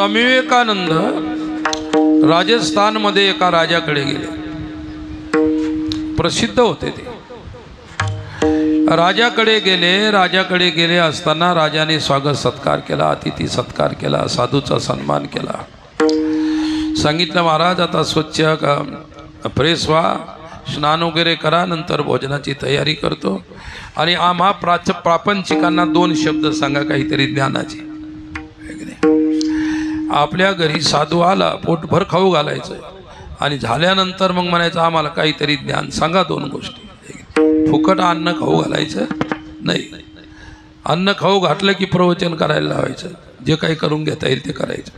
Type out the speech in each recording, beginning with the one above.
स्वामी विवेकानंद राजस्थान मध्ये एका राजाकडे गेले, प्रसिद्ध होते ते। राजाकडे गेले असताना राजाने स्वागत सत्कार केला, अतिथी सत्कार केला, साधूचा सन्मान केला। सांगितलं महाराज आता स्वच्छ फ्रेश व्हा, स्नान वगैरे करा, नंतर भोजनाची तयारी करतो आणि आम्हा प्रापंचिकांना 2 शब्द सांगा काहीतरी ज्ञानाचे। आपल्या घरी साधू आला पोटभर खाऊ घालायचं आणि झाल्यानंतर मग म्हणायचं आम्हाला काहीतरी ज्ञान सांगा 2 गोष्टी। फुकट अन्न खाऊ घालायचं नाही, अन्न खाऊ घातलं की प्रवचन करायला लावायचं, जे काही करून घेता येईल ते करायचं।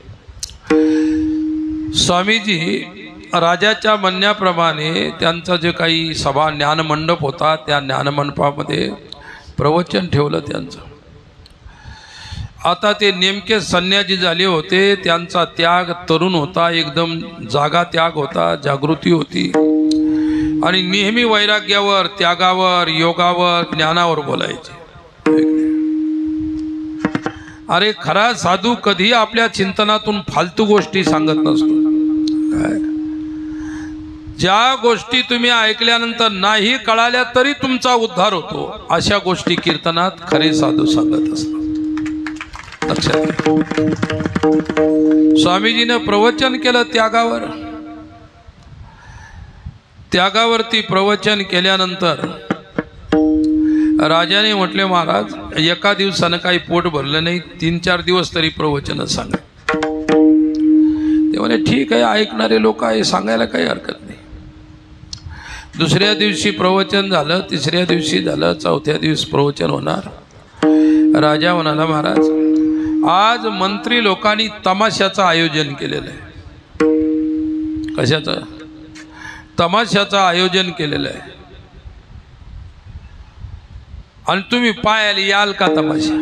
स्वामीजी राजाच्या म्हणण्याप्रमाणे त्यांचं जे काही सभा ज्ञानमंडप होता त्या ज्ञानमंडपामध्ये प्रवचन ठेवलं त्यांचं। आता ते नेमके संन्यासी झाले होते, त्यांचा त्याग तरुण होता, एकदम जागा त्याग होता, जागृती होती आणि नेहमी वैराग्यावर, त्यागावर, योगावर, ज्ञानावर बोलायचे। अरे खरा साधू कधी आपल्या चिंतनातून फालतू गोष्टी सांगत नसतो। ज्या गोष्टी तुम्ही ऐकल्यानंतर नाही कळाल्या तरी तुमचा उद्धार होतो अशा गोष्टी कीर्तनात खरे साधू सांगत असतात। लक्षात स्वामीजीने प्रवचन केलं त्यागावर। त्यागावरती प्रवचन केल्यानंतर राजाने म्हटले महाराज एका दिवसानं काही पोट भरलं नाही, 3-4 दिवस तरी प्रवचन सांगा। ते म्हणे ठीक आहे, ऐकणारे लोक आहे, सांगायला काही हरकत नाही। दुसऱ्या दिवशी प्रवचन झालं, तिसऱ्या दिवशी झालं, चौथ्या दिवस प्रवचन होणार। राजा म्हणाला महाराज आज मंत्री लोकांनी तमाशाचं आयोजन केलेलं आहे। कशाचं? तमाशाचं आयोजन केलेलं आहे आणि तुम्ही पाहायला याल का तमाशा?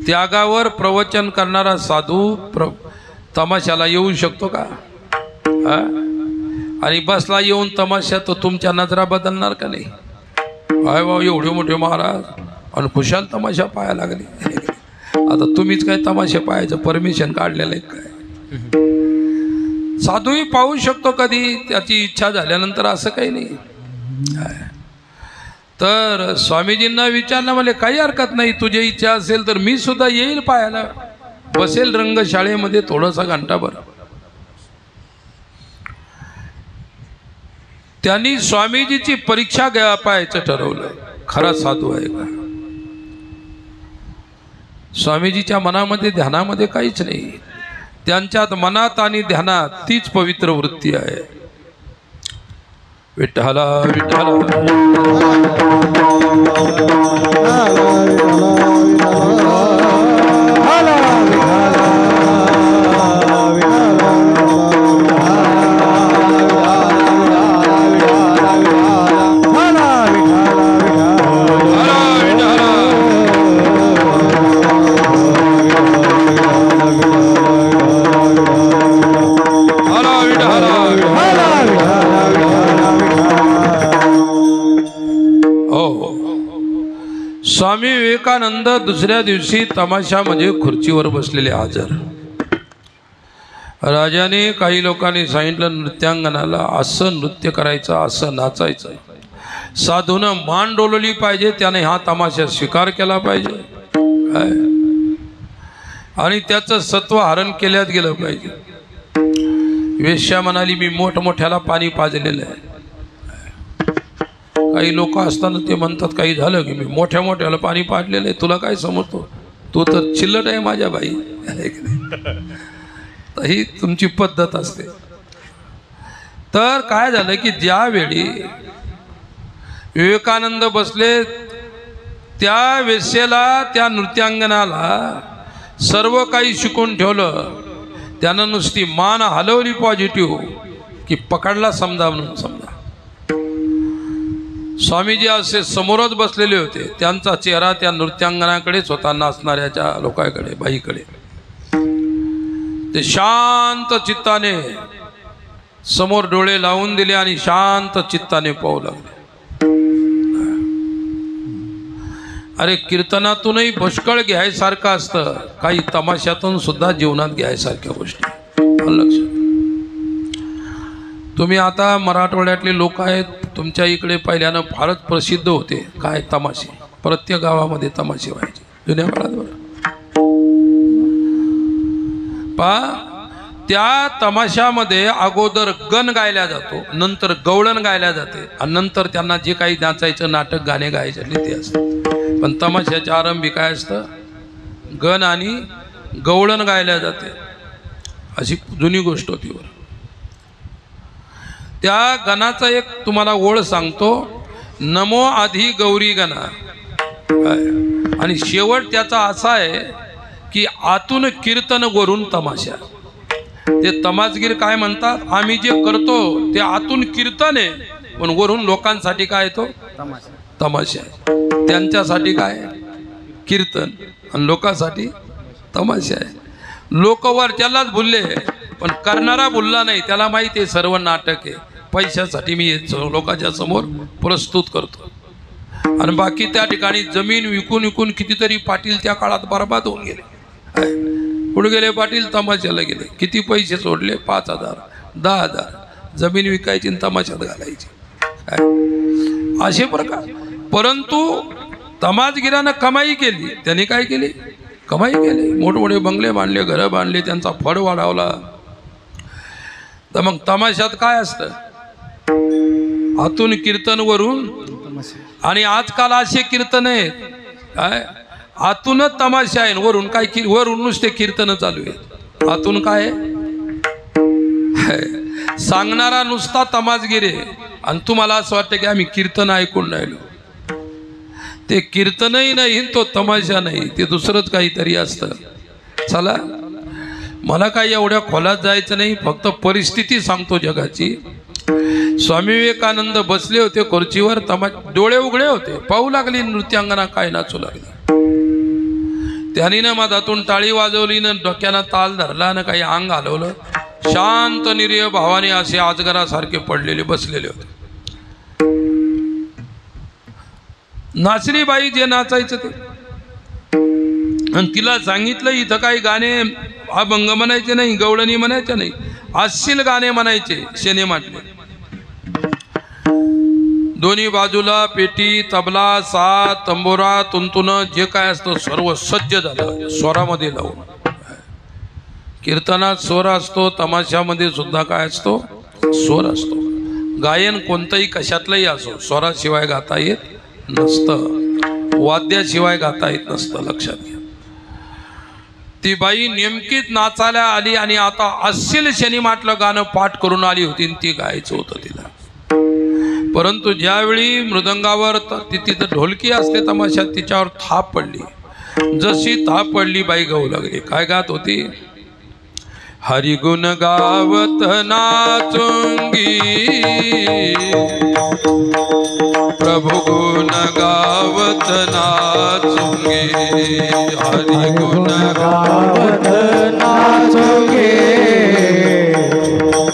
त्यागावर प्रवचन करणारा साधू तमाशाला येऊ शकतो का? आणि बसला येऊन तमाशा तर तुमच्या नजरा बदलणार का नाही? काय भाऊ एवढे मोठे महाराज आणि खुशाल तमाशा पाहायला लागले। आता तुम्हीच काय तमाशा पाहायचं परमिशन काढलेलं आहे काय? साधूही पाहू शकतो कधी त्याची इच्छा झाल्यानंतर, असं काही नाही। तर स्वामीजींना विचारलं, मला काही हरकत नाही, तुझी इच्छा असेल तर मी सुद्धा येईल पाहायला, बसेल रंगशाळेमध्ये थोडासा घंटाभर। त्यांनी स्वामीजीची परीक्षा घ्या पाहायचं ठरवलं, खरा साधू आहे का? स्वामीजीच्या मनामध्ये ध्यानामध्ये काहीच नाही, त्यांच्यात मनात आणि ध्यानात तीच पवित्र वृत्ती आहे। विठ्ठला विठ्ठला स्वामी विवेकानंद दुसऱ्या दिवशी तमाशामध्ये खुर्चीवर बसलेले हजर। राजाने काही लोकांनी सांगितलं नृत्यांगनाला असं नृत्य करायचं, असं नाचायचं, साधूनं मान डोलवली पाहिजे, त्याने हा तमाशा स्वीकार केला पाहिजे आणि त्याचं सत्व हरण केल्यात गेलं पाहिजे। वेश्या म्हणाली मी मोठमोठ्याला पाणी पाजलेलं आहे। काही लोक असताना ते म्हणतात काही झालं की मी मोठ्या मोठ्याला पाणी पाजलेलं आहे, तुला काय समजतो, तू तर चिल्लट आहे माझ्या बाई। ही तुमची पद्धत असते। तर काय झालं की ज्यावेळी विवेकानंद बसले त्या वेश्येला, त्या नृत्यांगनाला सर्व काही शिकून ठेवलं, त्यानं नुसती मान हलवली पॉझिटिव्ह की पकडला समजा म्हणून समजा। स्वामीजी असे समोरच बसलेले होते, त्यांचा चेहरा त्या नृत्यांगनाकडेच होता, नाचणाऱ्याच्या लोकांकडे, बाईकडे। ते शांत चित्ताने समोर डोळे लावून दिले आणि शांत चित्ताने पाहू लागले। अरे कीर्तनातूनही पुष्कळ घ्यायसारखं असतं, काही तमाशातून सुद्धा जीवनात घ्यायसारख्या गोष्टी. लक्षात. तुम्ही आता मराठवाड्यातले लोक आहेत, तुमच्या इकडे पहिल्यानं फारच प्रसिद्ध होते काय तमाशे, प्रत्येक गावामध्ये तमाशे व्हायचे जुन्या काळात. बरं त्या तमाशामध्ये अगोदर गण गायला जातो, नंतर गवळण गायला जाते, आणि नंतर त्यांना जे काही नाचायचं नाटक गाणे गायचे ते असतं. पण तमाशाच्या आरंभी काय असतं, गण आणि गवळण गायला जाते, अशी जुनी गोष्ट होती. बरं त्या गणाचा एक तुम्हाला ओळ सांगतो, नमो आधी गौरी गणा, आणि शेवट त्याचा असा आहे की आतून कीर्तन वरून तमाशा. ते तमासगीर काय म्हणतात, आम्ही जे करतो ते आतून कीर्तन आहे, पण वरून लोकांसाठी काय तो तमाशा आहे. त्यांच्यासाठी काय कीर्तन आणि लोकांसाठी तमाशा आहे. लोक वर त्यालाच भुलले, पण करणारा भुलला नाही. त्याला माहिती आहे सर्व नाटक आहे, पैशासाठी मी लोकांच्या समोर प्रस्तुत करतो. आणि बाकी त्या ठिकाणी जमीन विकून विकून कितीतरी पाटील त्या काळात बर्बाद होऊन गेले. कुठे गेले पाटील, तमाशाला गेले. किती पैसे सोडले, 5,000 10,000 जमीन विकायची आणि तमाशात घालायची, असे प्रकार. परंतु तमाशगिरानं कमाई केली. त्यांनी काय केली, कमाई केली, मोठमोठे बंगले बांधले, घरं बांधले, त्यांचा फड वाढवला. तर मग तमाशात काय असतं, आतून कीर्तन वरून. आणि आजकाल असे कीर्तन आहेत काय, आतूनच तमाशा आहे, वरून काय वरून नुसते कीर्तन चालू आहे. आतून काय सांगणारा नुसता तमाशगीर आहे, आणि तुम्हाला असं वाटतं की आम्ही कीर्तन ऐकून राहिलो. ते कीर्तनही नाही, तो तमाशा नाही, ते दुसरंच काहीतरी असतं. चला, मला काही एवढ्या खोलात जायचं नाही, फक्त परिस्थिती सांगतो जगाची. स्वामी विवेकानंद बसले होते खुर्चीवर, डोळे उघडे होते, पाहू लागली नृत्यांगना काय नाचू लागली. त्यांनी ना मधातून टाळी वाजवली, ना डोक्यानं ताल धरला, ना काही अंग हलवलं. शांत निरीय भावाने असे आजगरासारखे पडलेले बसलेले होते. नाचली बाई जे नाचायचं ते, आणि तिला सांगितलं इथं काही गाणे अभंग म्हणायचे नाही, गवळणी म्हणायचे नाही, अश्लील गाणे म्हणायचे, शेणे माटले. दोन्ही बाजूला पेटी, तबला, साथ, तंबोरा, तुंतुन जे काय असतं सर्व सज्ज झालं स्वरामध्ये लावून. कीर्तनात स्वर असतो, तमाशामध्ये सुद्धा काय असतो, स्वर असतो. गायन कोणतंही कशातलंही असो, स्वराशिवाय गाता येत नसतं, वाद्याशिवाय गाता येत नसतं, लक्षात घ्या. ती बाई नेमकीच नाचायला आली, आणि आता अश्लील शनी म्हटलं गाणं पाठ करून आली होती, आणि ती गायचं होतं तिला. परंतु ज्यावेळी मृदंगावर तिथं ढोलकी असते तमाशात, तिच्यावर थाप पडली. जशी थाप पडली बाई गाऊ लागली. काय गात होती, हरिगुण गावत नाचुंगी, प्रभु गुण गावत नाचुंगी, हरिगुण गावत नाचुंगी,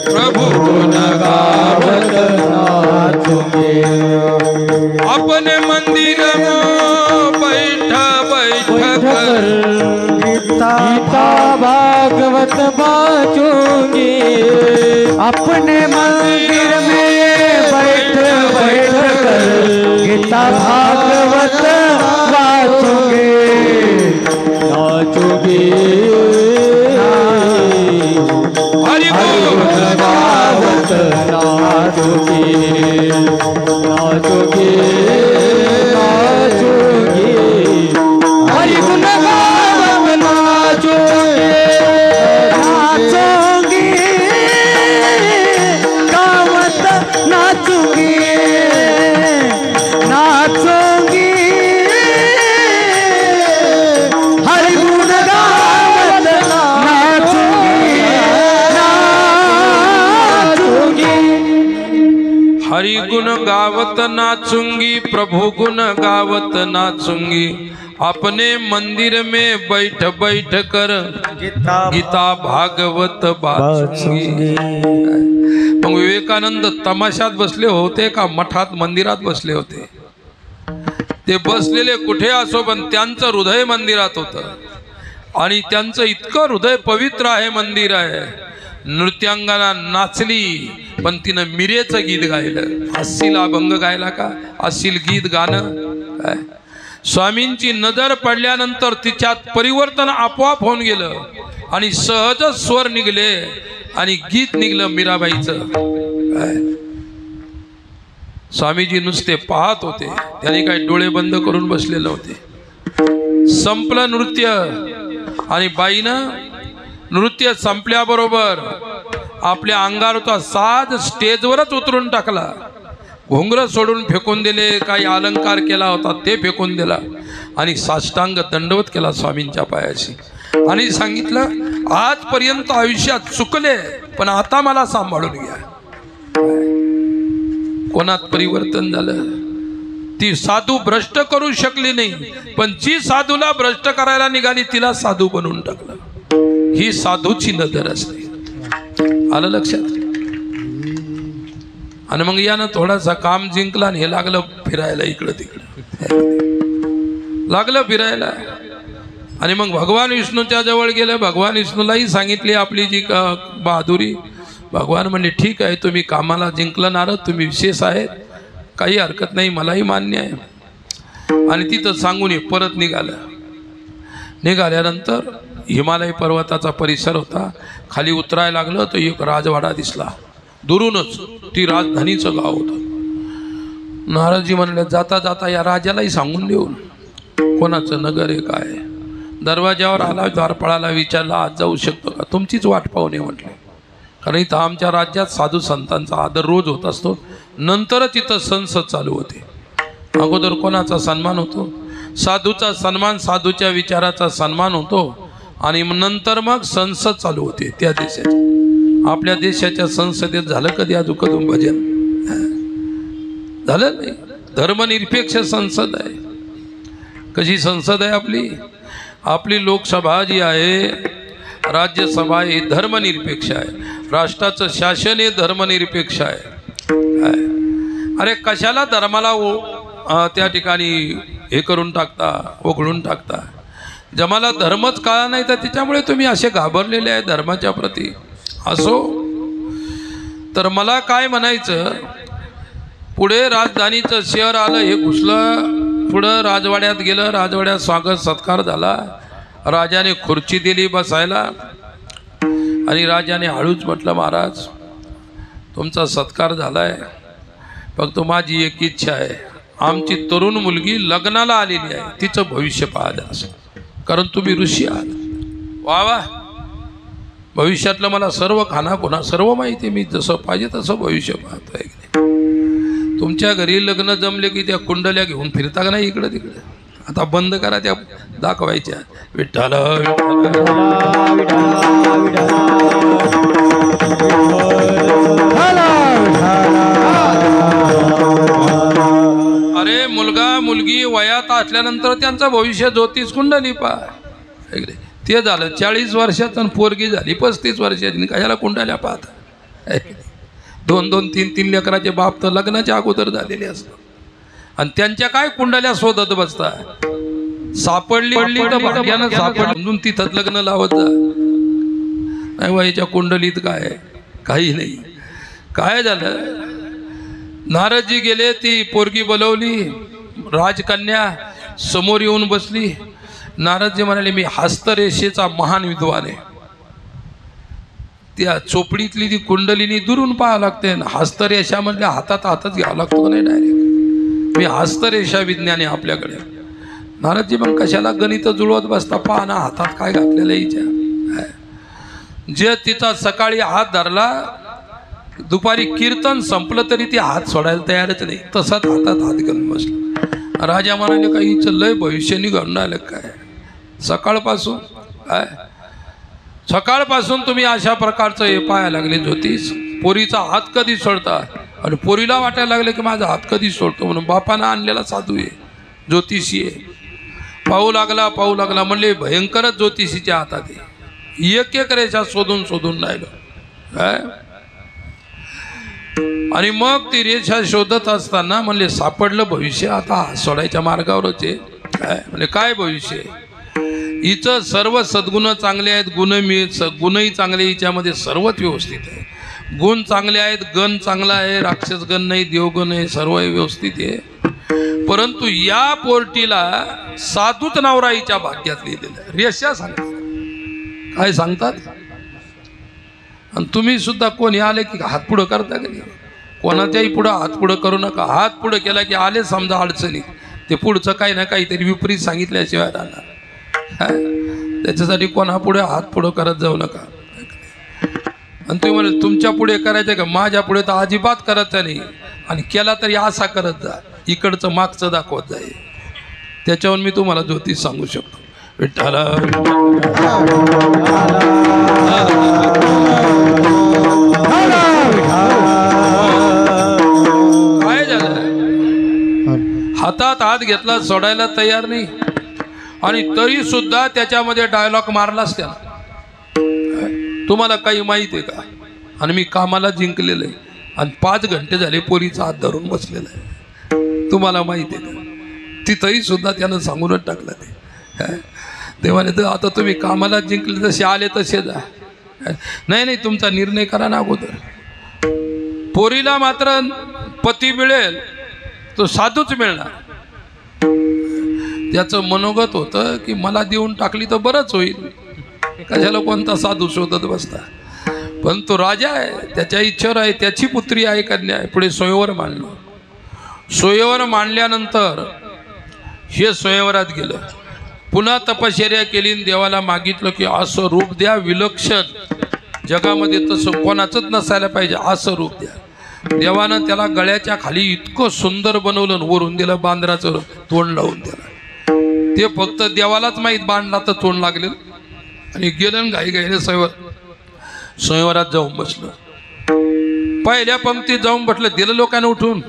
प्रभु गुण गावत नाचुंगी, अपने मंदिर में बैठ बैठ कर गीता भागवत बाचूंगी, अपने मंदिर में बैठ बैठ कर गीता भागवत बाचूंगी, नाचूंगी, हरि गुण गावत नाचूंगी, नाचूंगी, नाचूंगी, हरि गुण गावत नाचूंगी, नाचूंगी, गावत नाचूंगी, नाचूंगी, हरि गुण गावत नाचूंगी, नाचूंगी, हरि गुण गावत नाचूंगी, प्रभु गुण गावत नाचूंगी, अपने मंदिर में बैठ बैठ कर गीता भागवत बाचूंगी. मग विवेकानंद तमाशात बसले होते का मठात मंदिरात बसले होते? ते बसलेले कुठे असो पण त्यांचं हृदय मंदिरात होतं आणि त्यांचं इतकं हृदय पवित्र आहे, मंदिर आहे. नृत्यांगना नाचली पण तिनं मिरेचं गीत गायलं. असील अभंग गायला का? असील गीत गाणं काय? स्वामींची नजर पडल्यानंतर तिच्यात परिवर्तन आपोआप होऊन गेलं आणि सहजच स्वर निघले आणि गीत निघलं मीराबाईचं काय? स्वामीजी नुसते पाहत होते, त्यांनी काही डोळे बंद करून बसले नव्हते. संपलं नृत्य आणि बाईनं नृत्य संपल्याबरोबर आपल्या अंगारचा साज स्टेजवरच उतरून टाकला. घोंगरं सोडून फेकून दिले, काही अलंकार केला होता ते फेकून दिला आणि साष्टांग दंडवत केला स्वामींच्या पायाशी आणि सांगितलं, आजपर्यंत आयुष्यात चुकले पण आता मला सांभाळून घ्या. कोणात परिवर्तन झालं? ती साधू भ्रष्ट करू शकली नाही, पण जी साधूला भ्रष्ट करायला निघाली तिला साधू बनवून टाकलं. ही साधूची नजर असते. आलं लक्षात? आणि मग यानं थोडासा काम जिंकला आणि हे लागलं फिरायला इकडं तिकडं, लागलं फिरायला. आणि मग भगवान विष्णूच्या जवळ गेलं. भगवान विष्णूलाही सांगितली आपली जी बहादुरी. भगवान म्हणले, ठीक आहे, तुम्ही कामाला जिंकलं नारद, तुम्ही विशेष आहेत, काही हरकत नाही, मलाही मान्य आहे. आणि तिथं सांगून हे परत निघालं. निघाल्यानंतर हिमालय पर्वताचा परिसर होता. खाली उतरायला लागलं तर एक राजवाडा दिसला दुरूनच. ती राजधानीचं गाव होतं. नारदजी म्हणले, जाता जाता या राजालाही सांगून देऊन कोणाचं नगर आहे काय. दरवाजावर आला, द्वारपाळाला विचारला, आज जाऊ शकतो का? तुमचीच वाट पाहू नये म्हटले, कारण इथं आमच्या राज्यात साधू संतांचा आदर रोज होत असतो. नंतरच इथं संसद चालू होते. अगोदर कोणाचा सन्मान होतो? साधूचा सन्मान, साधूच्या विचाराचा सन्मान होतो आणि नंतर मग संसद चालू होते त्या देशाची. आपल्या देशाच्या संसदेत झालं कधी अजून भजन? झालं नाही. धर्मनिरपेक्ष संसद आहे. कशी संसद आहे आपली? आपली लोकसभा जी आहे, राज्यसभा हे धर्मनिरपेक्ष आहे. राष्ट्राचं शासन हे धर्मनिरपेक्ष आहे. अरे कशाला धर्माला त्या ठिकाणी हे करून टाकता, ओघळून टाकता? जमाला धर्मच कळला नाही तर त्याच्यामुळे तुम्ही असे घाबरलेले आहे धर्माच्या प्रती. असो, तर मला काय म्हणायचं, पुढे राजधानीचं शहर आलं, हे घुसलं, पुढं राजवाड्यात गेलं. राजवाड्यात स्वागत सत्कार झाला. राजाने खुर्ची दिली बसायला आणि राजाने हळूच म्हटलं, महाराज तुमचा सत्कार झालाय, फक्त माझी एक इच्छा आहे, आमची तरुण मुलगी लग्नाला आलेली आहे, तिचं भविष्य पाहायला असं, कारण तुम्ही ऋषी आहात. वा वा, भविष्यातलं मला सर्व खानाखुणा सर्व माहिती, मी जसं पाहिजे तसं भविष्य पाहतोय. तुमच्या घरी लग्न जमले की त्या कुंडल्या घेऊन फिरता का नाही इकडं तिकडं? आता बंद करा त्या दाखवायच्या. विठ्ठल अरे मुलगा मुलगी वयात असल्यानंतर त्यांचं भविष्य ज्योतिष कुंडली पहा. ते झालं 40 वर्षात आणि पोरगी झाली 35 वर्षाची, कशाला कुंडल्या पाहता? 2-2, 3-3 लेकराचे बाप तर लग्नाच्या अगोदर झालेले असतात आणि त्यांच्या काय कुंडल्या शोधत बसता. सापडली तर भाग्यानं सापडून तिथंच लग्न लावत जा. नाही वयाच्या कुंडलीत काय, काही नाही. काय झालं, नारदजी गेले, ती पोरगी बोलवली, राजकन्या समोर येऊन बसली. नारदजी म्हणाले, मी हस्तरेषेचा महान विद्वान आहे. त्या चोपडीतली ती कुंडलिनी दुरून पाहावं लागते. हस्तरेषा म्हणजे हातात घ्यावं लागतो का नाही डायरेक्ट? मी हस्तरेषा विज्ञान आहे आपल्याकडे. नारदजी मग कशाला गणित जुळवत बसता, पहा ना हातात काय घातलेलं हिच्या. जे तिचा सकाळी हात धरला, दुपारी कीर्तन संपलं तरी ती हात सोडायला तयारच नाही, तसाच हातात हात घालून बसला. राजा म्हणाले, काही हिचं लय भविष्य निघून राहिलं काय? सकाळपासून काय, सकाळपासून तुम्ही अशा प्रकारचं हे पाहायला लागले ज्योतिष. पोरीचा हात कधी सोडता? आणि पोरीला वाटायला लागले की माझा हात कधी सोडतो, म्हणून बापानं आणलेला साधू आहे, ज्योतिषी आहे. पाहू लागला म्हणले, भयंकरच ज्योतिषीच्या हातात आहे. एक रेषा शोधून राहिलो काय. आणि मग ती रेषा शोधत असताना म्हणले सापडलं भविष्य, आता सोडायच्या मार्गावरच आहे. काय म्हणजे काय भविष्य? हिचं सर्व सद्गुण चांगले आहेत, गुणही चांगले, हिच्यामध्ये सर्वच व्यवस्थित आहे. गुण चांगले आहेत, गण चांगला आहे, राक्षस गण नाही, देवगण आहे, सर्व व्यवस्थित आहे. परंतु या पोर्टीला साधूच नवरा हिच्या भाग्यात लिहिलेलं आहे. रेषा सांगतात, काय सांगतात? आणि तुम्ही सुद्धा कोणी आले की हात पुढं करता की नाही? कोणाच्याही पुढं हात पुढं करू नका. हात पुढं केला की आले समजा अडचणी, ते पुढचं काही ना काहीतरी विपरीत सांगितल्याशिवाय राहणार. त्याच्यासाठी कोणा पुढे हात पुढं करत जाऊ नका. आणि तुम्ही म्हणाल तुमच्या पुढे करायचं का? माझ्या पुढे तर अजिबात करायचं नाही, आणि केला तरी असा करत जा, इकडचं मागचं दाखवत जाईल. त्याच्यावर मी तुम्हाला ज्योतिष सांगू शकतो. विठ्ठला काय झालं? हातात हात घेतला, सोडायला तयार नाही, आणि तरी सुद्धा त्याच्यामध्ये डायलॉग मारलाच त्याला. तुम्हाला काही माहिती आहे का? आणि मी कामाला जिंकलेलं आहे, आणि 5 घंटे झाले पोरीचा हात धरून बसलेला आहे. तुम्हाला माहिती आहे का? तिथंही सुद्धा त्यानं सांगूनच टाकलं ते म्हणे तर आता तुम्ही कामाला जिंकले, तसे आले तसे जा. नाही नाही, तुमचा निर्णय करा ना अगोदर. पोरीला मात्र पती मिळेल तो साधूच मिळणार. त्याचं मनोगत होतं की मला देऊन टाकली तर बरंच होईल, कशाला कोणता साधू शोधत बसता. पण तो राजा आहे, त्याच्या इच्छेवर आहे, त्याची पुत्री आहे, कन्या आहे. पुढे स्वयंवर मांडलं. स्वयंवर मांडल्यानंतर हे स्वयंवरात गेलं. पुन्हा तपश्चर्या केली, देवाला मागितलं की असं रूप द्या विलक्षण, जगामध्ये तसं कोणाचंच नसायला पाहिजे, असं रूप द्या. देवानं त्याला गळ्याच्या खाली इतकं सुंदर बनवलं, वरून दिलं बांद्राचं तोंड लावून दिलं. ते फक्त देवालाच माहीत, बांधला तर तोंड लागलेलं. आणि गेलं घाईघाईने स्वयंवरात जाऊन बसलं. पहिल्या पंक्तीत जाऊन बसलं. दिलं लोकांना उठून,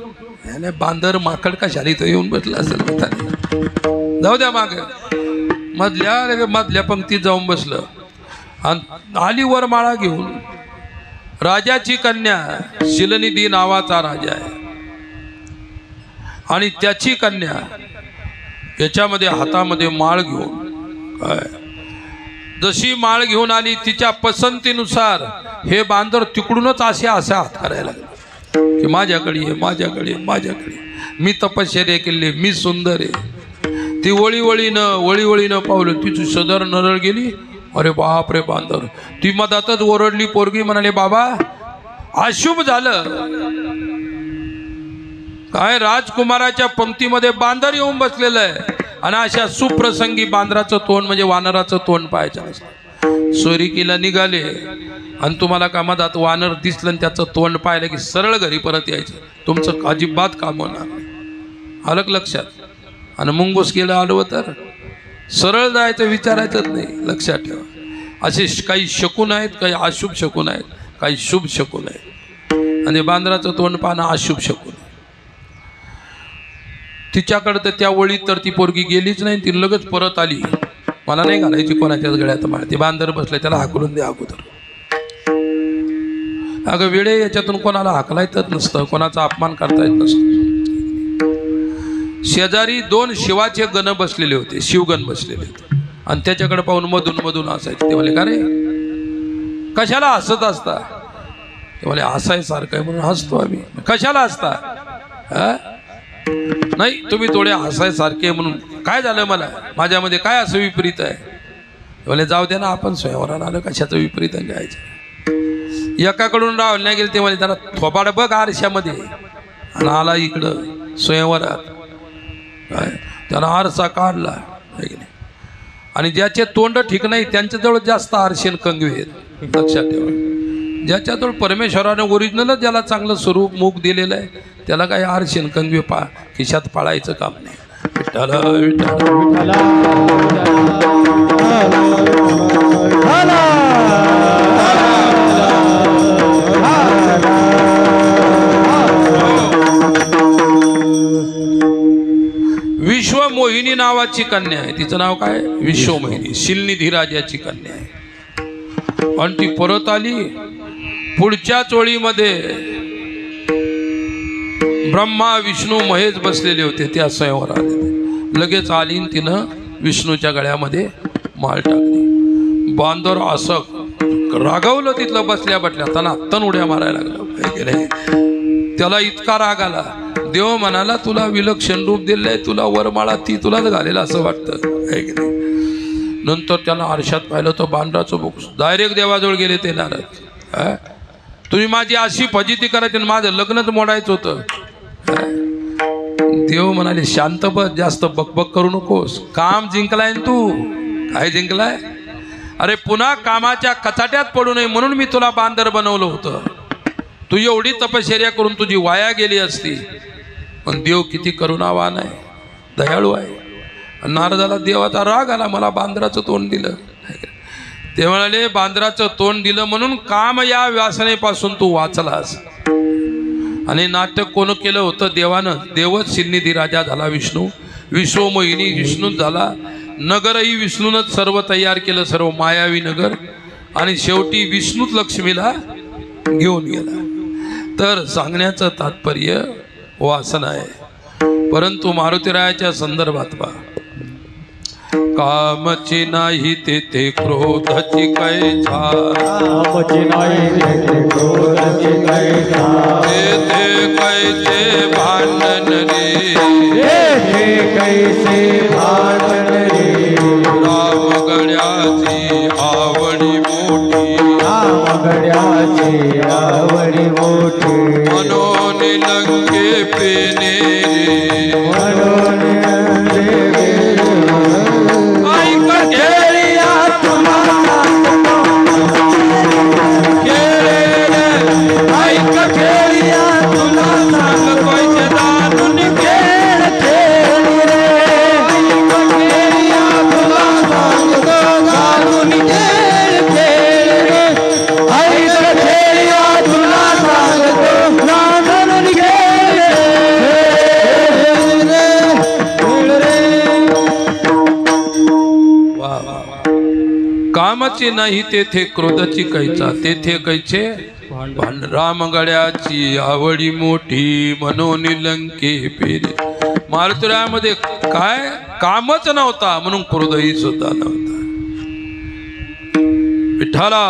बांदर माकड कशाला इथं येऊन बसलं असेल, जाऊ द्या मागे. मधल्या पंक्तीत जाऊन बसलं. आणि आली वरमाळा घेऊन. राजाची कन्या शिलनिधी नावाचा राजा आहे, आणि त्याची कन्या याच्यामध्ये हातामध्ये माळ घेऊन, काय जशी माळ घेऊन आली तिच्या पसंतीनुसार हे बांदर तिकडूनच असे हात करायला लागले की माझ्याकडे ये, माझ्याकडे, माझ्याकडे, मी तपश्चर्या केली, मी सुंदर आहे. ती वळीवळीनं पावलं, तिची सदर नरळ गेली. अरे बाप रे बांदर. ती मधातच ओरडली. पोरगी म्हणाले बाबा अशुभ झालं काय, राजकुमाराच्या पंक्तीमध्ये बांदर येऊन बसलेलं आहे, आणि अशा सुप्रसंगी बांदराचं तोंड म्हणजे वानराचं तोंड पाहायचं नसतं. सोयरिकीला निघाले, आणि तुम्हाला कामात वानर दिसलं आणि त्याचं तोंड पाहिलं की सरळ घरी परत यायचं. तुमचं अजिबात काम होणार नाही. आलं लक्षात? आणि मुंगूस केलं आडवं तर सरळ जायचं, विचारायचंच नाही. लक्षात ठेवा. असे काही शकुन आहेत, काही अशुभ शकुन आहेत, काही शुभ शकुन आहेत. आणि बांदराचं तोंड पाहणं अशुभ शकुन. तिच्याकडे तर त्या वळीत तर ती पोरगी गेलीच नाही, ती लगेच परत आली. मला नाही घालायची कोणाच्याच गळ्यात माळ. ते बांदर बसले, त्याला हाकलून द्या अगोदर. अगं वेळे, याच्यातून कोणाला हाकला येतच नसतं, कोणाचा अपमान करता येत नसतं. शेजारी 2 शिवाचे गण बसलेले होते, शिवगण बसलेले होते, आणि त्याच्याकडे पाहून मधून असायचे. ते म्हणले का रे कशाला हसत असता? ते म्हणले हसायसारखं आहे म्हणून हसतो आम्ही. कशाला हसता? नाही, तुम्ही थोडे हसायसारखे म्हणून. काय झालं मला, माझ्यामध्ये काय असं विपरीत आहे? म्हणले जाऊ द्या ना, आपण स्वयंवराला आलं, कशाचं विपरीत घ्यायचं. एकाकडून राहुल नाही गेले. ते म्हणे जरा थोबाड बघ आरशामध्ये. आणि आला इकडं स्वयंवरात. काय त्यानं आरसा काढला, आणि ज्याचे तोंड ठीक नाही त्यांच्याजवळ जास्त आरशेन कंगवे आहेत. लक्षात ठेवा. ज्याच्याजवळ परमेश्वराने ओरिजिनलच ज्याला चांगलं स्वरूप मुख दिलेलं आहे, त्याला काही आरशेन कंगवे खिशात पाळायचं काम नाही. विठ्ठल विठ्ठल विश्वमोहिनी नावाची कन्या आहे. तिचं नाव काय? विश्वमोहिनी. शिलनिधी राजाची कन्या आहे. आणि ती परत आली. पुढच्या चोळीमध्ये ब्रह्मा विष्णू महेश बसलेले होते, त्या स्वयंवर आले. लगेच आलीन तिनं विष्णूच्या गळ्यामध्ये माळ टाकली. बांदर असं रागवलं तिथलं बसल्या बसल्या, त्यांना तन उड्या मारायला लागलं. त्याला इतका राग आला, देव म्हणाला तुला विलक्षण रूप दिलंय, तुला वरमाळा ती तुलाच घालेल असं वाटतं. नंतर त्याला आरशात पाहिलं तर बांद्राचं बुक. डायरेक्ट देवाजवळ गेले ते नारद. तुम्ही माझी अशी फजिती करायची, माझं लग्नच मोडायचं होतं. देव म्हणाले शांत बस, जास्त बकबक करू नकोस. काम जिंकलाय तू. काय जिंकलाय? अरे पुन्हा कामाच्या कचाट्यात पडू नये म्हणून मी तुला बांदर बनवलं होतं. तू एवढी तपश्चर्या करून तुझी वाया गेली असती. पण देव किती करुणावान आहे, दयाळू आहे. नारदाला देवाचा राग आला, मला बांदराचं तोंड दिलं. ते म्हणाले बांदराचं तोंड दिलं म्हणून काम या वासनेपासून तू वाचलास. आणि नाटक कोण केलं होतं? देवानं. देवच शिलनिधी राजा झाला विष्णू, विश्वमोहिनी विष्णूच झाला, नगरही विष्णूनच सर्व तयार केलं, सर्व मायावी नगर. आणि शेवटी विष्णूच लक्ष्मीला घेऊन गेला. तर सांगण्याचं तात्पर्य वासना आहे. परंतु मारुतीरायाच्या संदर्भात पहा, कामची नाही तेथे क्रोधाची कैसा, कामची नाही तेथे क्रोधाची कैसा, तेथे कैसे भांडण रे, तेथे कैसे भांडण रे. रामगड्याची आवडी मोठी, रामगड्याची आवडी मोठी, मनोन लंके पेने रे, मनोन कामाची नाही तेथे क्रोधाची कैचा, तेथे कैचे भांड. रामगड्याची आवडी मोठी, मनोन लंके पेरे. मारुतीरायामध्ये काय कामच नव्हता म्हणून क्रोधही सुद्धा नव्हता. विठ्ठला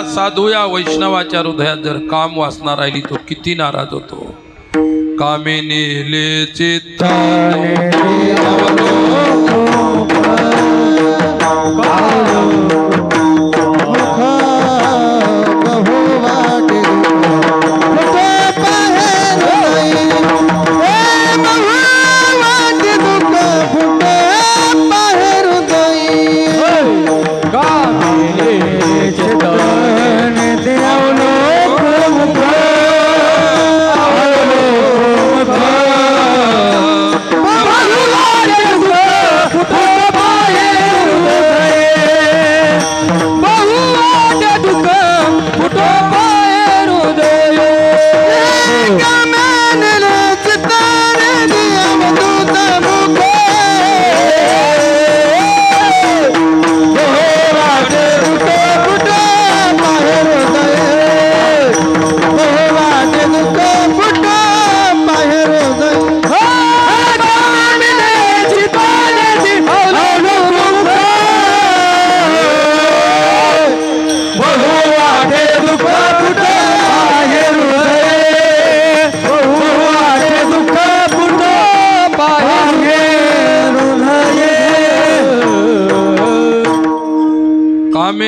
साधू या वैष्णवाच्या हृदयात जर काम वासना राहिली तो किती नाराज होतो. कामे नेले चित्ताने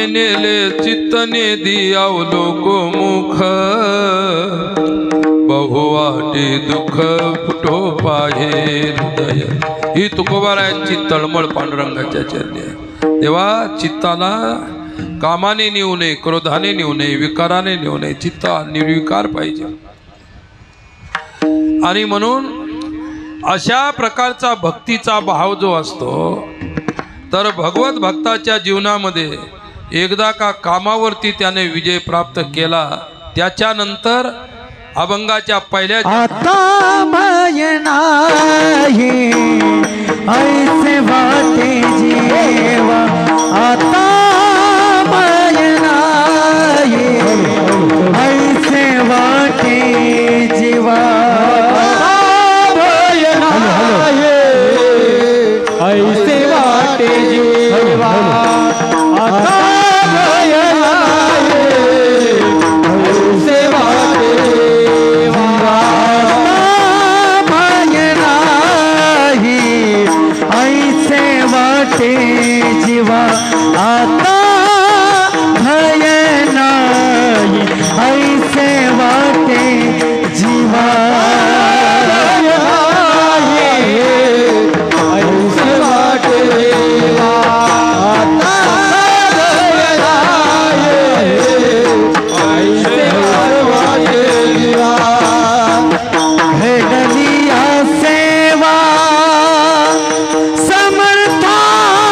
नेले चित्तने दियावलोक मुख, बहुवाटे दुःख फुटो पाहे हृदय. ही तुकोबारायांची तळमळ पांडुरंगाच्या चरणी. तेव्हा चित्ताला कामाने नेऊ नये, क्रोधाने नेऊ नये, विकाराने नेऊ नये. चित्ता निर्विकार पाहिजे. आणि म्हणून अशा प्रकारचा भक्तीचा भाव जो असतो, तर भगवत भक्ताच्या जीवनामध्ये एकदा का कामावरती त्याने विजय प्राप्त केला, त्याच्यानंतर अभंगाच्या पहिल्या आता भय नाही ऐसे वाटे जीवा वाटे जीवा आता भय नाही ऐसे वाटे जीवा भय नाही ऐसे वाटे जीवा आता भय नाही ऐसे वाटे जीवा ऐसे वाटे जीवा आता भय नाही ऐसे वाटे जीवा घडलिया सेवा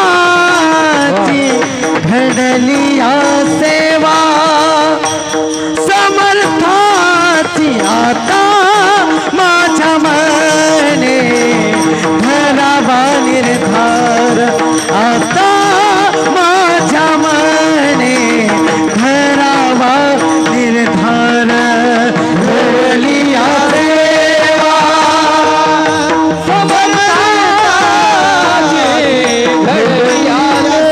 समर्थाची घडलिया सेवा समर्थाची आता माझ्या मने धरावा निर्धार आता माझ्या मने धरावा निर्धार घडलिया सेवा समर्थाची घडलिया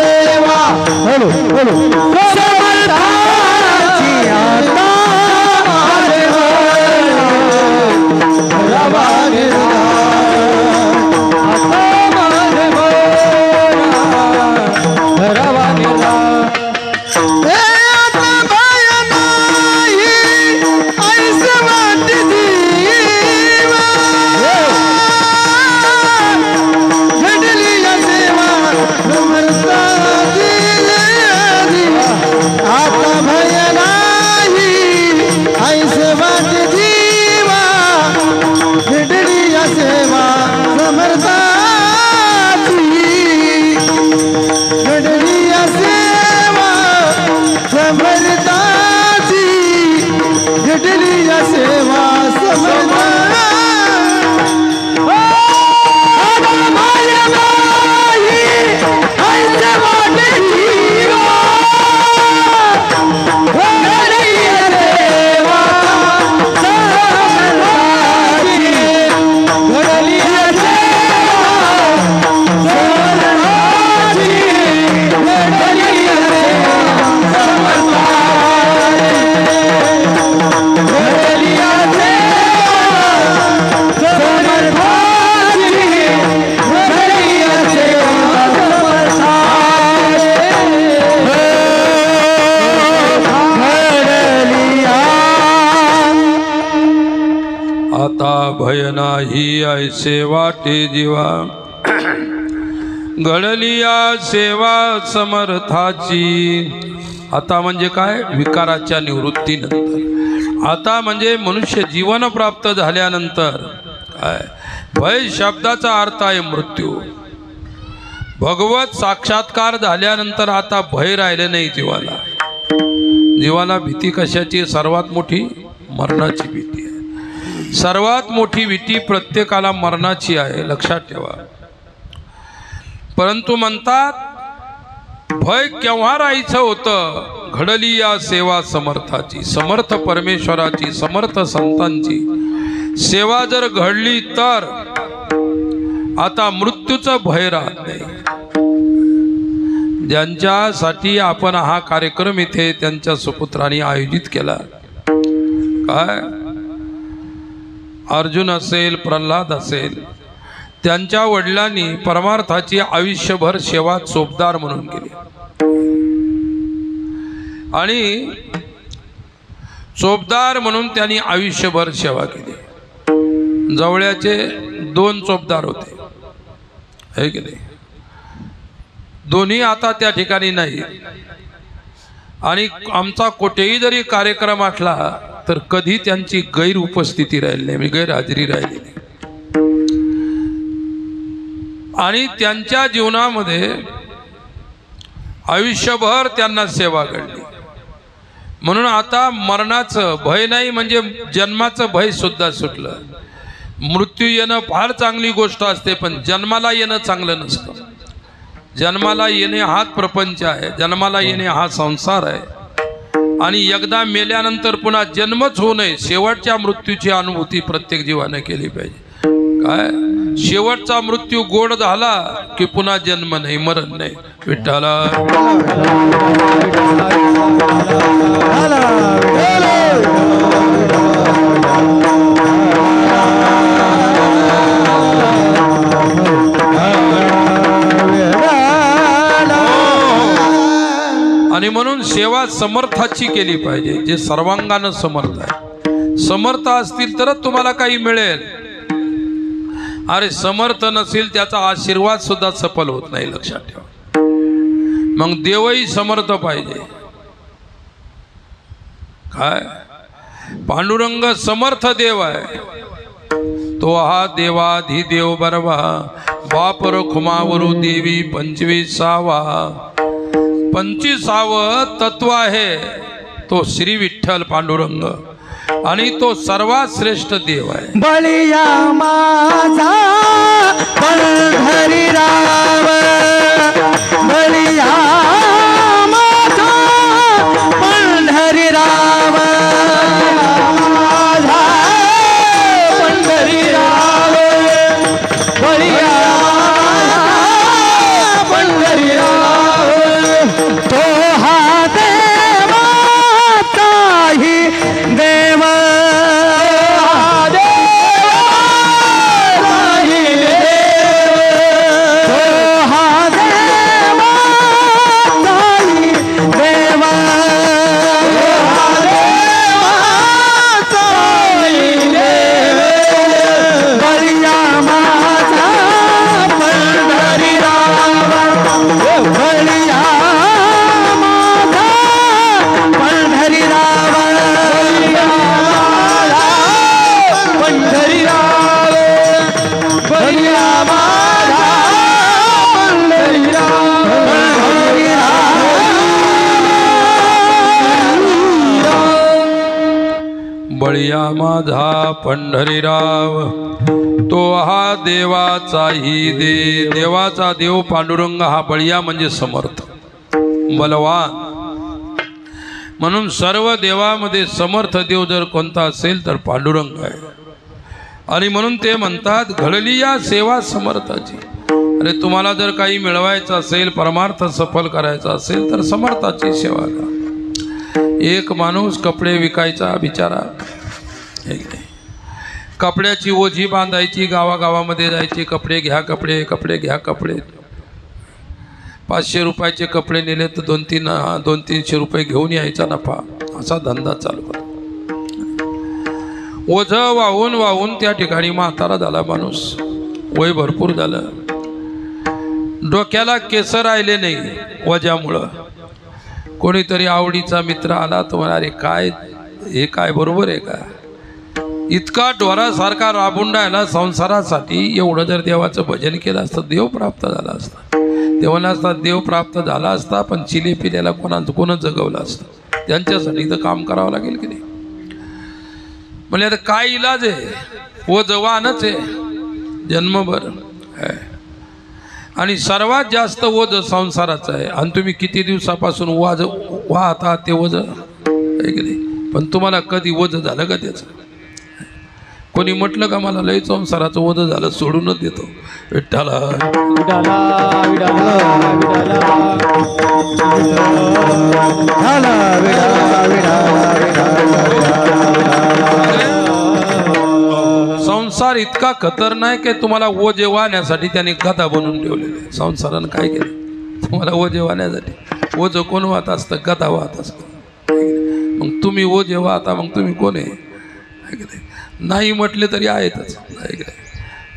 सेवा बोलो बोलो समर्थाची आता भय नाही ऐसे वाटे जीवा घडलिया सेवा समर्थाची आता म्हणजे काय विकाराच्या निवृत्तीनंतर आता म्हणजे मनुष्य जीवन प्राप्त झाल्यानंतर काय भय शब्दाचा अर्थ आहे मृत्यू भगवत साक्षात्कार झाल्यानंतर आता भय राहिले नाही जीवाला जीवाला भीती कशाची सर्वात मोठी मरणाची भीती आहे सर्वात मोठी भीती प्रत्येकाला मरणाची आहे लक्षात ठेवा परंतु म्हणतात भय केव्हा राहायचं होतं घडली या सेवा समर्थाची समर्थ परमेश्वराची समर्थ संतांची सेवा जर घडली तर आता मृत्यूचं भय राहत नाही ज्यांच्यासाठी आपण हा कार्यक्रम इथे त्यांच्या सुपुत्रांनी आयोजित केला काय अर्जुन असेल प्रल्हाद असेल त्यांच्या वडिलांनी परमार्थाची आयुष्यभर सेवा चोपदार म्हणून केली आणि चोपदार म्हणून त्यांनी आयुष्यभर सेवा केली जवळचे 2 चोपदार होते है की नाही दोन्ही आता त्या ठिकाणी नाही आणि आमचा कुठेही जरी कार्यक्रम असला तर कधी त्यांची गैर उपस्थिती राहिली नाही म्हणजे गैरहजेरी राहिली नाही आणि त्यांच्या जीवनामध्ये आयुष्यभर त्यांना सेवा घडली म्हणून आता मरणाचं भय नाही म्हणजे जन्माचं भय सुद्धा सुटलं मृत्यू येणं फार चांगली गोष्ट असते पण जन्माला येणं चांगलं नसतं जन्माला येणे हाच प्रपंच आहे जन्माला येणे हा संसार आहे आणि एकदा मेल्यानंतर पुन्हा जन्मच होऊ नये शेवटच्या मृत्यूची अनुभूती प्रत्येक जीवाने केली पाहिजे काय शेवटचा मृत्यू गोड झाला की पुन्हा जन्म नाही, मरण नाही. विठ्ठला आणि म्हणून सेवा समर्थाची केली पाहिजे, जे सर्वांगानं समर्थ आहे. समर्थ असतील तरच तुम्हाला काही मिळेल. अरे समर्थ नसेल त्याचा आशीर्वाद सुद्धा सफल होत नाही, लक्षात ठेवा. मग देवही समर्थ पाहिजे. काय पांडुरंग समर्थ देव आहे. तो हा देवाधिदेव बरवा बापर खुमावरू देवी 25वा तत्व आहे तो श्री विठ्ठल पांडुरंग, आणि तो सर्वात श्रेष्ठ देव आहे. बळिया माझा पंढरीराव, बळिया माझा पंढरीराव, माझा पंढरीराव, बळिया पंढरीराव, तो हा देवाचाही देव, बळिया माझा पंढरीराव, तो हा देवाचाही देवाचा देव पांडुरंग. हा बळिया म्हणजे समर्थ, बलवान. म्हणून सर्व देवामध्ये समर्थ देव जर कोणता असेल तर पांडुरंग आहे. आणि म्हणून ते म्हणतात घडली या सेवा समर्थाची. अरे तुम्हाला जर काही मिळवायचं असेल, परमार्थ सफल करायचा असेल तर समर्थाची सेवा करा. एक माणूस कपडे विकायचा बिचारा, कपड्याची ओझी बांधायची, गावागावामध्ये जायची, कपडे घ्या कपडे, कपडे घ्या कपडे. 500 रुपयाचे कपडे नेले तर 200-300 रुपये घेऊन यायचा नफा. असा धंदा चालू होता. ओझ वाहून वाहून त्या ठिकाणी म्हातारा झाला माणूस, वय भरपूर झालं, डोक्याला केस राहिले नाही वजामुळं. कोणीतरी आवडीचा मित्र आला तो म्हणा, अरे काय हे काय बरोबर आहे का? इतका ढोरासारखा राबून राहिला संसारासाठी, एवढं जर देवाचं भजन केलं असतं देव प्राप्त झाला असता. देवाला असता देव प्राप्त झाला असता, पण चिले पिल्याला कोणच जगवलं असतं. त्यांच्यासाठी तर काम करावं लागेल की नाही. म्हणजे आता काय इलाज आहे? वो जवानच आहे जन्मभर आहे. आणि सर्वात जास्त ओझ संसाराचं आहे. आणि तुम्ही किती दिवसापासून वाहता ते ओझ आहे की नाही. पण तुम्हाला कधी ओझ झालं का त्याचं? कोणी म्हटलं का मला लय संसाराचं ओझ झालं, सोडूनच देतो. विठ्ठला संसार इतका खतरनाक आहे, तुम्हाला ओझे वाहण्यासाठी त्याने गदा बनवून ठेवलेले. संसारानं काय केलं? तुम्हाला ओझे वाहण्यासाठी. ओझ कोण वाहत असतं? गदा वाहत असतं. मग तुम्ही ओझे वाहता, मग तुम्ही कोण आहे? नाही म्हटले तरी आहेतच.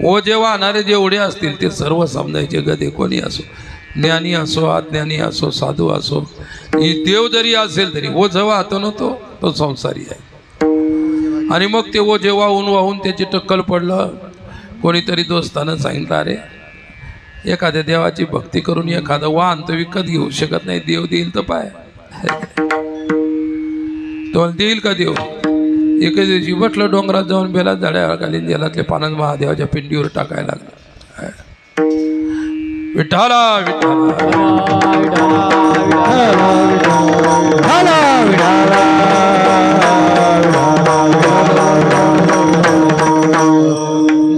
ओझे वाहणारे जेवढे असतील ते सर्व समजायचे गदे. कोणी असो, ज्ञानी असो, अज्ञानी असो, साधू असो, देव जरी असेल तरी ओझ वाहतो ना तो संसारी आहे. आणि मग ते ओझे वाहून वाहून त्याची टक्कल पडलं. कोणीतरी दोस्तानं सांगितलं, अरे एखाद्या देवाची भक्ती करून एखादं वाहन तर विकत घेऊ शकत नाही, देव देईल तर पाय. तो देईल का देव? एका दिवशी म्हटलं डोंगरात जाऊन बेला झाड्या खाली जलातले पानात महादेवाच्या पिंडीवर टाकायला लागलं. विठ्ठला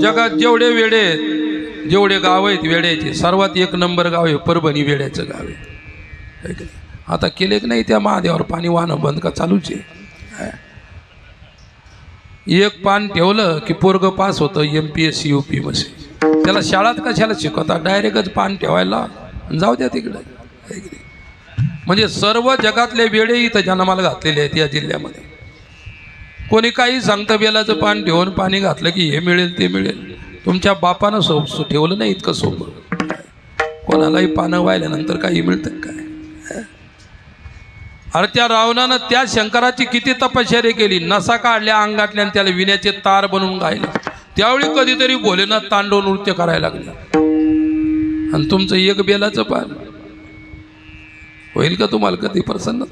जगात जेवढे वेडे जेवढे गाव आहेत वेड्याचे सर्वात एक नंबर गाव आहे परभणी वेड्याचं गाव आहे की नाही? आता केले की नाही त्या महादेवावर पाणी वाहणं बंद का चालूच आहे? एक पान ठेवलं की पोरग पास होतं MPSC UP मध्ये. त्याला शाळात कशाला शिकवता? डायरेक्टच पान ठेवायला जाऊ द्या तिकडे. म्हणजे सर्व जगातले वेडे इथं जन्माला घातलेले आहेत या जिल्ह्यामध्ये. कोणी काही सांगतं बेलाचं पान ठेवून पाणी घातलं की हे मिळेल ते मिळेल. तुमच्या बापानं ठेवलं नाही इतकं सोपं. कोणालाही पानं व्हायल्यानंतर काही मिळतं काय? अरे त्या रावणानं त्या शंकराची किती तपश्चर्या केली. नसा काढल्या अंगातल्या आणि त्याला विण्याचे तार बनवून गायला. त्यावेळी कधीतरी भोलेनाथ तांडव नृत्य करायला लागले. आणि तुमचं एक बेलाचं पान होईल का तुम्हाला कधी प्रसन्न?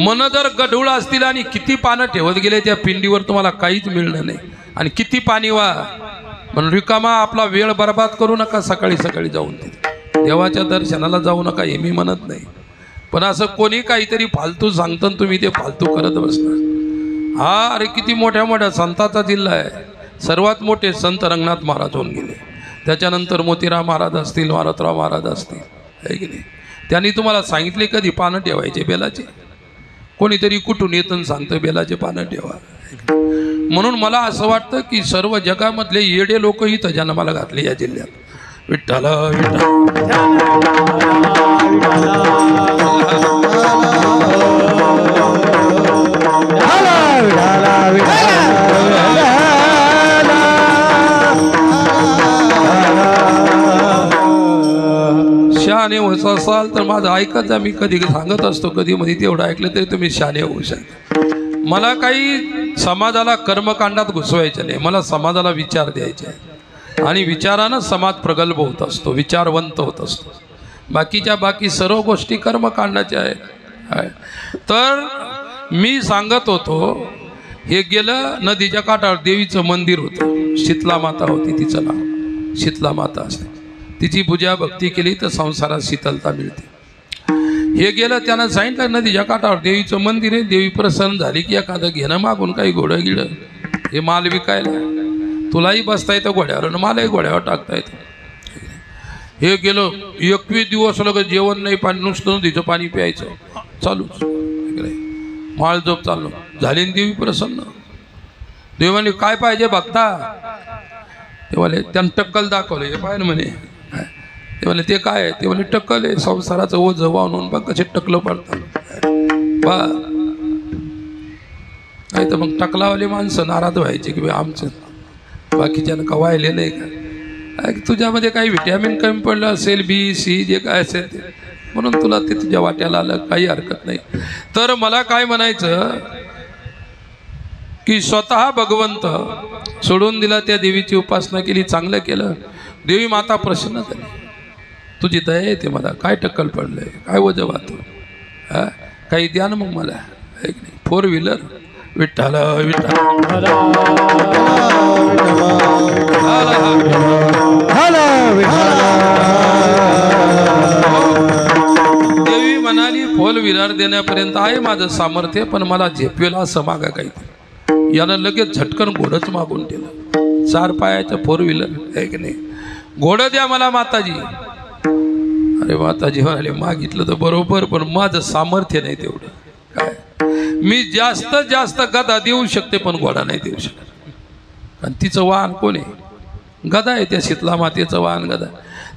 मन जर गढूळ असतील आणि किती पानं ठेवत गेले त्या पिंडीवर तुम्हाला काहीच मिळणार नाही. आणि किती पाणी वा म्हणून रिकामा आपला वेळ बर्बाद करू नका. सकाळी सकाळी जाऊन देवाच्या दर्शनाला जाऊ नका हे मी म्हणत नाही. पण असं कोणी काहीतरी फालतू सांगतं तुम्ही ते फालतू करत बसणार. हा अरे किती मोठ्या मोठ्या संतांचा जिल्हा आहे. सर्वात मोठे संत रंगनाथ महाराज होऊन गेले. त्याच्यानंतर मोतीराम महाराज असतील, मारुतराव महाराज असतील, आहे की नाही? त्यांनी तुम्हाला सांगितले कधी पानं ठेवायचे बेलाचे? कोणीतरी कुठून येतं सांगतं बेलाचे पानं ठेवा. म्हणून मला असं वाटतं की सर्व जगामधले येडे लोक इथं जन्माला घातले या जिल्ह्यात. विठ्ठल शहाणे व्हायचं असाल तर माझं ऐकत जा. मी कधी सांगत असतो कधी मध्ये तेवढं ऐकलं तरी तुम्ही शहाणे होऊ शकता. मला काही समाजाला कर्मकांडात घुसवायचं नाही. मला समाजाला विचार द्यायचे आहे. आणि विचारानं समाज प्रगल्भ होत असतो, विचारवंत होत असतो. बाकी सर्व गोष्टी कर्मकांडाच्या आहेत. तर मी सांगत होतो हे गेलं नदीच्या काठावर देवीचं मंदिर होतं. शीतला माता होती, तिचं नाव शीतला माता असते. तिची पूजा भक्ती केली तर संसारात शीतलता मिळते. हे गेलं त्यानं सांगितलं नदीच्या काठावर देवीचं मंदिर आहे. देवी प्रसन्न झाली की एखादं घेणं मागून काही घोडं गिडं हे माल विकायला. तुलाही बसता येतं घोड्यावर आणि मलाही घोड्यावर टाकता येतं. हे गेलं 21 दिवस लगेच जेवण नाही, पाणी नुसतं नदीचं पाणी प्यायचं चालूच. माळ जप चाललो. झाली देवी प्रसन्न. देवी म्हणे काय पाहिजे बघता? ते म्हणे त्यानं टक्कल दाखवलं. हे पाहिजे म्हणे. ते म्हणे ते काय आहे? ते म्हणे टक्कल आहे. संसाराचं ओझं वाहून बघ कसे टकलं पडतात बा. नाही तर मग टकलावाले माणसं नाराज व्हायचे की आमचं बाकीच्यानं का वाहिलेलं आहे का? तुझ्यामध्ये काही व्हिटॅमिन कमी पडलं असेल, B, C जे काय असेल ते, म्हणून तुला ते तुझ्या वाट्याला आलं. काही हरकत नाही. तर मला काय म्हणायचं की स्वतः भगवंत सोडून दिला, त्या देवीची उपासना केली, चांगलं केलं. देवी माता प्रसन्न झाली. तुझी दया येते मला. काय टक्कल पडलंय, काय वजं वाहतो, हा काही द्या ना मग मला. एक नाही 4 व्हीलर. विठ्ठल विठ्ठल देवी म्हणाली 4 व्हीलर देण्यापर्यंत आहे माझं सामर्थ्य, पण मला झेपवेला असं मागा काही. यानं लगेच झटकन घोडंच मागून दिलं. 4 पायाचं 4 व्हीलर आहे की नाही. घोडं द्या मला माताजी. अरे माताजी म्हणाले मागितलं तर बरोबर, पण माझं सामर्थ्य नाही तेवढं. काय मी जास्त जास्त गदा देऊ शकते पण घोडा नाही देऊ शकत. आणि तिचं वाहन कोण आहे? गदा आहे. त्या शीतला मातेचं वाहन गदा.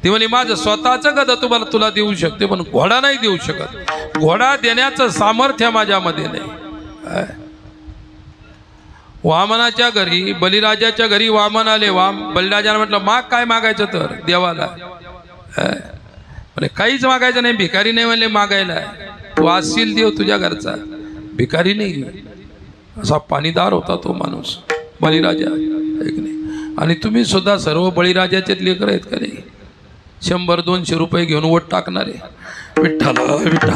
ती म्हणे माझं स्वतःचं गदा तुला देऊ शकते पण घोडा नाही देऊ शकत. घोडा देण्याचं सामर्थ्य माझ्यामध्ये नाही. वामनाच्या घरी, बलिराजाच्या घरी वामन आले. बलिराजाने म्हटलं माग काय मागायचं तर देवाला? काहीच मागायचं नाही. भिकारी नाही म्हणले मागायला. तू असशील देव तुझ्या घरचा, भिकारी नाही. असा पाणीदार होता तो माणूस बळीराजा, ऐक नाही. आणि तुम्ही सुद्धा सर्व बळीराजाचे लेकर आहेत का नाही? 100-200 रुपये घेऊन वोट टाकणारे. विठ्ठल विठ्ठल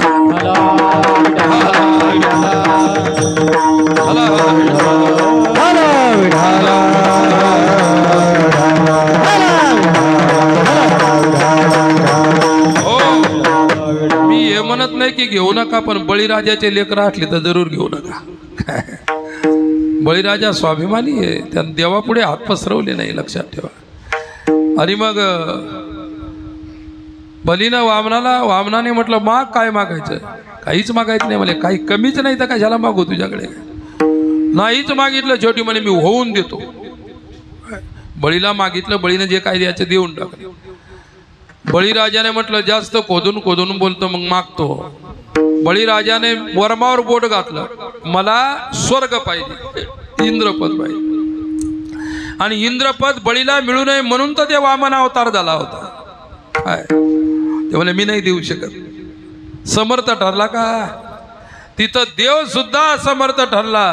म्हणत नाही की घेऊ नका, पण बळीराजाचे लेकर असले तर जरूर घेऊ नका. बळीराजा स्वाभिमानी आहे. त्यानं देवापुढे हात पसरवले नाही, लक्षात ठेवा. आणि मग बलीनं वामनाने म्हटलं माग, काय मागायचं? काहीच मागायचं नाही म्हणे. काही कमीच नाही तर कशाला मागू तुझ्याकडे? नाहीच मागितलं. शेवटी म्हणे मी होऊन देतो. बळीला मागितलं, बळीनं जे काय द्यायचं देऊन टाकलं. बळीराजाने म्हटलं जास्त खोदून खोदून बोलतो, मग मागतो. बळीराजाने वर्मावर बोट घातलं, मला स्वर्ग पाहिजे, इंद्रपद पाहिजे. आणि इंद्रपद बळीला मिळू नये म्हणून तर ते वामन अवतार झाला होता. काय ते म्हणे मी नाही देऊ शकत. समर्थ ठरला का? तिथं देव सुद्धा असमर्थ ठरला.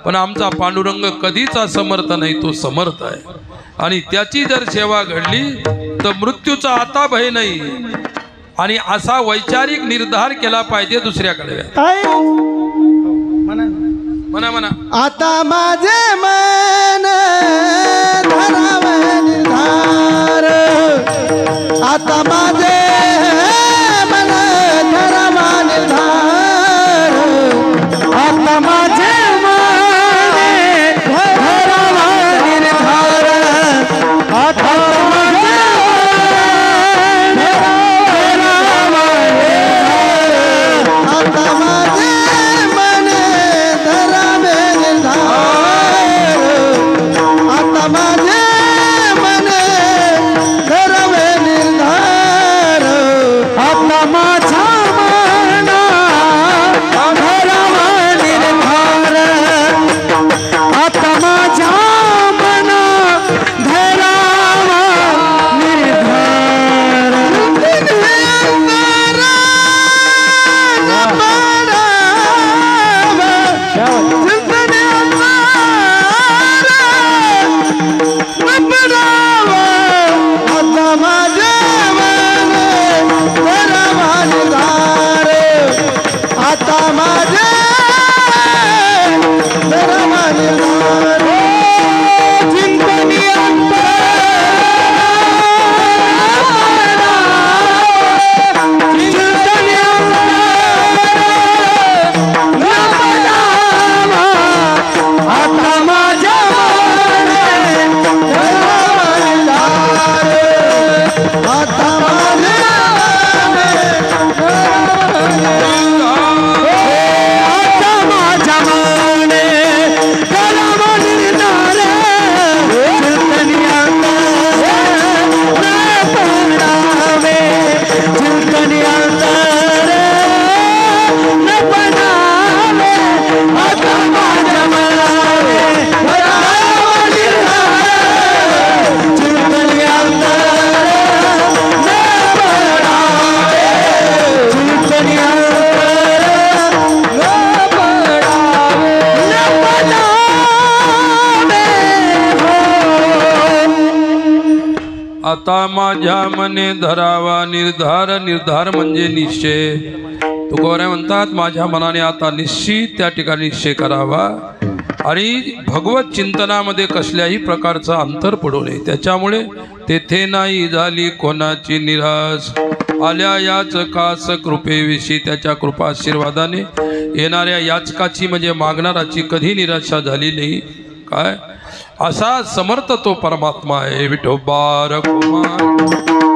पण आमचा पांडुरंग कधीच असमर्थ नाही, तो समर्थ आहे. आणि त्याची जर सेवा घडली तर मृत्यूचा आता भय नाही. आणि असा वैचारिक निर्धार केला पाहिजे दुसऱ्याकडे. म्हणा म्हणा. आता माझे मन धरावा निर्धार, आता माझे मन धरावा निर्धार, आता माझे मन धरावा निर्धार, आता माझे धरावा निर्धार, आता माझे मन धरावे निर्धार, आता माझे मन धरावे निर्धार, आता माझा मन धरावा निर्धार, आता माझा मन धरावा निर्धार. आता माझे धरावा निर्धार, चिंतनी आता माझ्या आता आता माझ्या मने धरावा निर्धार. निर्धार म्हणजे निश्चय. तुकोबाराय म्हणतात माझ्या मनाने आता निश्चित त्या ठिकाणी निश्चय करावा. आणि भगवत चिंतनामध्ये कसल्याही प्रकारचा अंतर पडू नये. त्याच्यामुळे तेथे नाही झाली कोणाची निराश. आल्या याचकास कृपेविषयी त्याच्या कृपा आशीर्वादाने येणाऱ्या याचकाची म्हणजे मागणाराची कधी निराशा झाली नाही. काय असा समर्थ तो परमात्मा आहे विठोबा रघुमान.